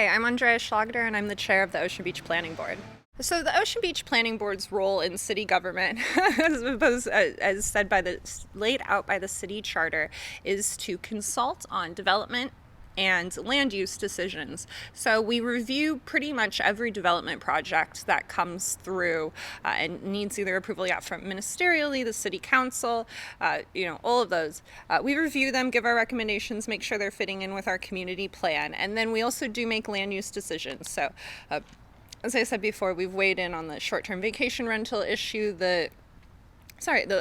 Hi, I'm Andrea Schlageter, and I'm the chair of the Ocean Beach Planning Board. So the Ocean Beach Planning Board's role in city government, as said laid out by the city charter, is to consult on development and land use decisions. So we review pretty much every development project that comes through and needs either approval from ministerially, the city council, all of those. We review them, give our recommendations, make sure they're fitting in with our community plan, and then we also do make land use decisions. So as I said before, we've weighed in on the short-term vacation rental issue, the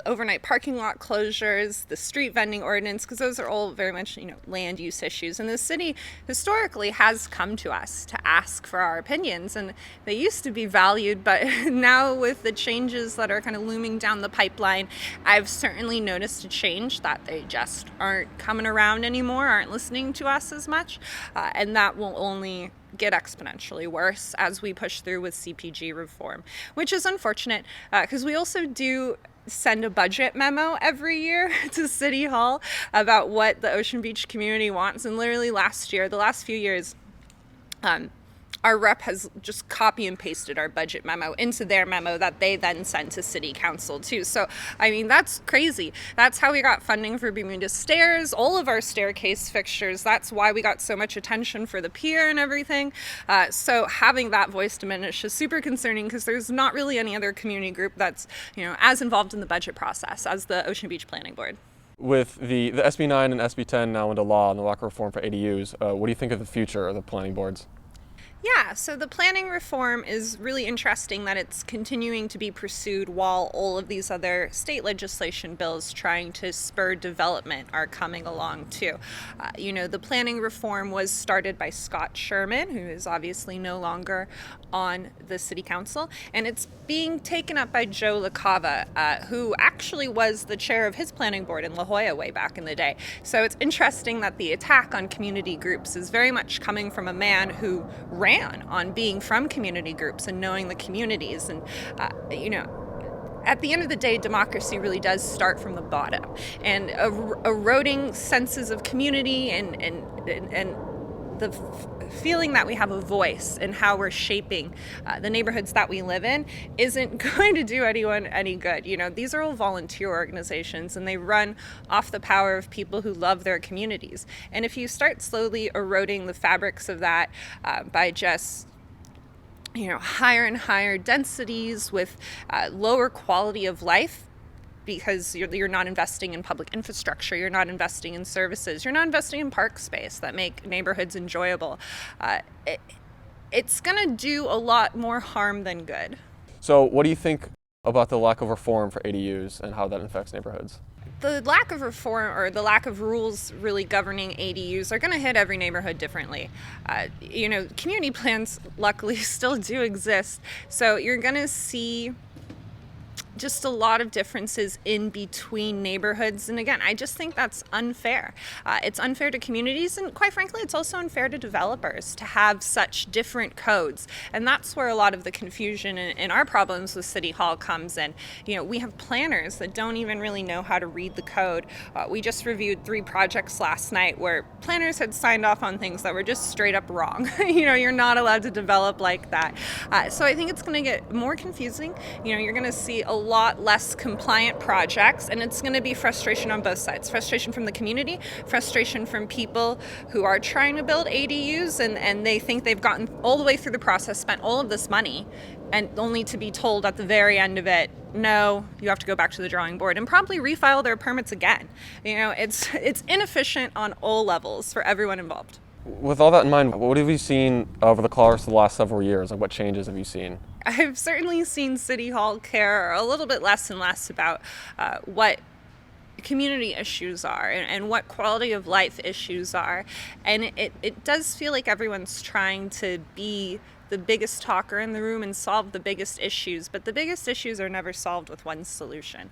overnight parking lot closures, the street vending ordinance, because those are all very much, land use issues. And the city historically has come to us to ask for our opinions, and they used to be valued, but now with the changes that are kind of looming down the pipeline, I've certainly noticed a change that they just aren't coming around anymore, aren't listening to us as much, and that will only get exponentially worse as we push through with CPG reform, which is unfortunate because we also do send a budget memo every year to City Hall about what the Ocean Beach community wants. And literally the last few years, our rep has just copy and pasted our budget memo into their memo that they then send to city council too. So, that's crazy. That's how we got funding for Bermuda Stairs, all of our staircase fixtures. That's why we got so much attention for the pier and everything. So having that voice diminish is super concerning because there's not really any other community group that's, as involved in the budget process as the Ocean Beach Planning Board. With the SB 9 and SB 10 now into law and the locker reform for ADUs, what do you think of the future of the planning boards? Yeah, so the planning reform is really interesting that it's continuing to be pursued while all of these other state legislation bills trying to spur development are coming along too. The planning reform was started by Scott Sherman, who is obviously no longer on the city council, and it's being taken up by Joe LaCava, who actually was the chair of his planning board in La Jolla way back in the day. So it's interesting that the attack on community groups is very much coming from a man who ran on being from community groups and knowing the communities. And, at the end of the day, democracy really does start from the bottom. And eroding senses of community and the feeling that we have a voice in how we're shaping the neighborhoods that we live in isn't going to do anyone any good. These are all volunteer organizations, and they run off the power of people who love their communities. And if you start slowly eroding the fabrics of that by just higher and higher densities with lower quality of life, because you're not investing in public infrastructure, you're not investing in services, you're not investing in park space that make neighborhoods enjoyable. It's going to do a lot more harm than good. So what do you think about the lack of reform for ADUs and how that affects neighborhoods? The lack of reform or the lack of rules really governing ADUs are going to hit every neighborhood differently. Community plans luckily still do exist, so you're going to see just a lot of differences in between neighborhoods. And again, I just think that's unfair. It's unfair to communities, and quite frankly, it's also unfair to developers to have such different codes. And that's where a lot of the confusion and our problems with City Hall comes in. We have planners that don't even really know how to read the code. We just reviewed 3 projects last night where planners had signed off on things that were just straight up wrong. You're not allowed to develop like that. So I think it's going to get more confusing. You're going to see a lot less compliant projects, and it's going to be frustration on both sides. Frustration from the community, frustration from people who are trying to build ADUs and they think they've gotten all the way through the process, spent all of this money, and only to be told at the very end of it, no, you have to go back to the drawing board and probably refile their permits again. It's inefficient on all levels for everyone involved. With all that in mind, what have you seen over the course of the last several years? What changes have you seen? I've certainly seen City Hall care a little bit less and less about what community issues are and what quality of life issues are. And it does feel like everyone's trying to be the biggest talker in the room and solve the biggest issues, but the biggest issues are never solved with one solution.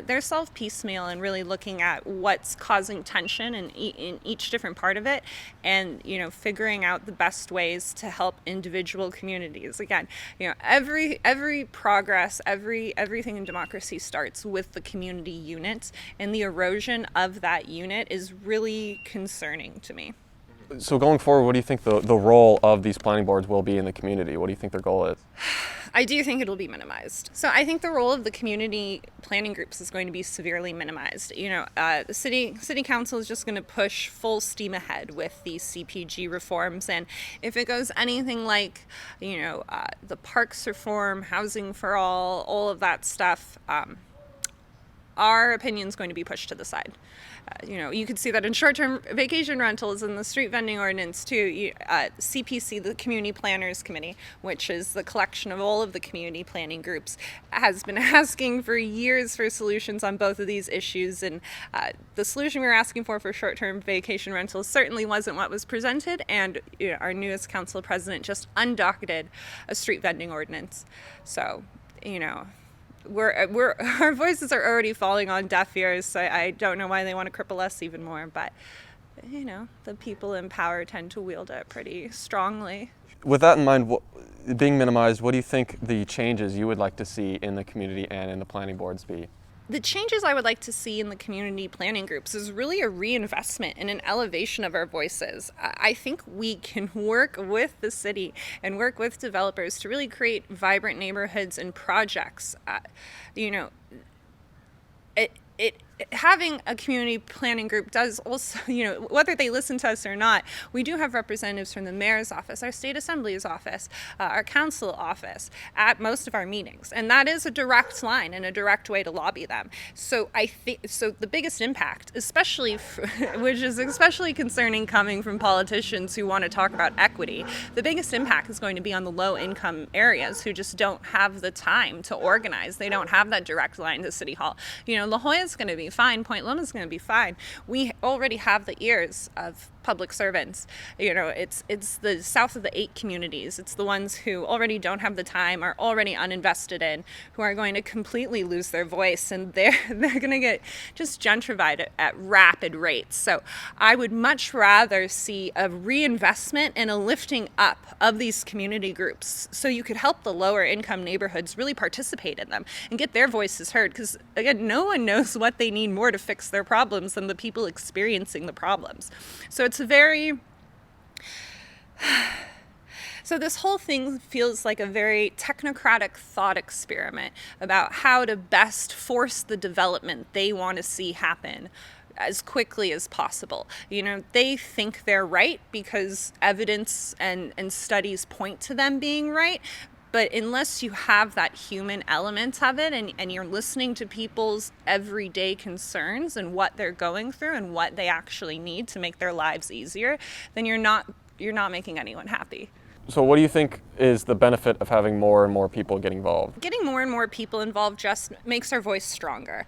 They're solved piecemeal and really looking at what's causing tension in each different part of it, and figuring out the best ways to help individual communities. Again, every progress, everything in democracy starts with the community unit, and the erosion of that unit is really concerning to me. So going forward, what do you think the role of these planning boards will be in the community? What do you think their goal is? I do think it'll be minimized. So I think the role of the community planning groups is going to be severely minimized. The city council is just going to push full steam ahead with these CPG reforms, and if it goes anything like, the parks reform, housing for all of that stuff, our opinion is going to be pushed to the side. You could see that in short-term vacation rentals and the street vending ordinance too. CPC, the Community Planners Committee, which is the collection of all of the community planning groups, has been asking for years for solutions on both of these issues. And the solution we were asking for short-term vacation rentals certainly wasn't what was presented. And our newest council president just undocketed a street vending ordinance. So, our voices are already falling on deaf ears, so I don't know why they want to cripple us even more, but the people in power tend to wield it pretty strongly. With that in mind, being minimized, what do you think the changes you would like to see in the community and in the planning boards be? The changes I would like to see in the community planning groups is really a reinvestment and an elevation of our voices. I think we can work with the city and work with developers to really create vibrant neighborhoods and projects. Having a community planning group does also, whether they listen to us or not, we do have representatives from the mayor's office, our state assembly's office, our council office at most of our meetings. And that is a direct line and a direct way to lobby them. So I think, the biggest impact, which is especially concerning coming from politicians who want to talk about equity, the biggest impact is going to be on the low income areas who just don't have the time to organize. They don't have that direct line to City Hall. La Jolla's going to be fine. Point Loma's going to be fine. We already have the ears of public servants. It's the south of the 8 communities. It's the ones who already don't have the time, are already uninvested in, who are going to completely lose their voice, and they're going to get just gentrified at rapid rates. So I would much rather see a reinvestment and a lifting up of these community groups so you could help the lower income neighborhoods really participate in them and get their voices heard, because again, no one knows what they need more to fix their problems than the people experiencing the problems. So it's So this whole thing feels like a very technocratic thought experiment about how to best force the development they want to see happen as quickly as possible. They think they're right because evidence and studies point to them being right. But unless you have that human element of it and you're listening to people's everyday concerns and what they're going through and what they actually need to make their lives easier, then you're not making anyone happy. So what do you think is the benefit of having more and more people get involved? Getting more and more people involved just makes our voice stronger.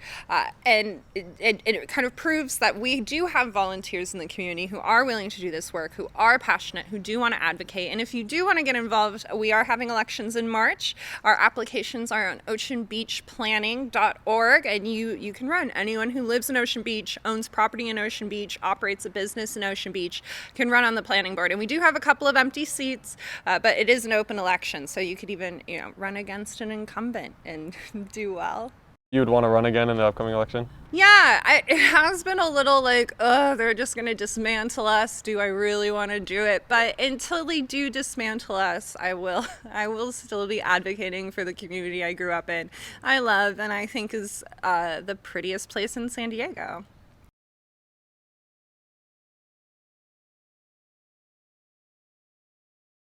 And it kind of proves that we do have volunteers in the community who are willing to do this work, who are passionate, who do want to advocate. And if you do want to get involved, we are having elections in March. Our applications are on oceanbeachplanning.org, and you can run. Anyone who lives in Ocean Beach, owns property in Ocean Beach, operates a business in Ocean Beach can run on the planning board. And we do have a couple of empty seats. But it is an open election, so you could even, run against an incumbent and do well. You would want to run again in the upcoming election? Yeah, it has been a little like, they're just going to dismantle us. Do I really want to do it? But until they do dismantle us, I will still be advocating for the community I grew up in, I love, and I think is the prettiest place in San Diego.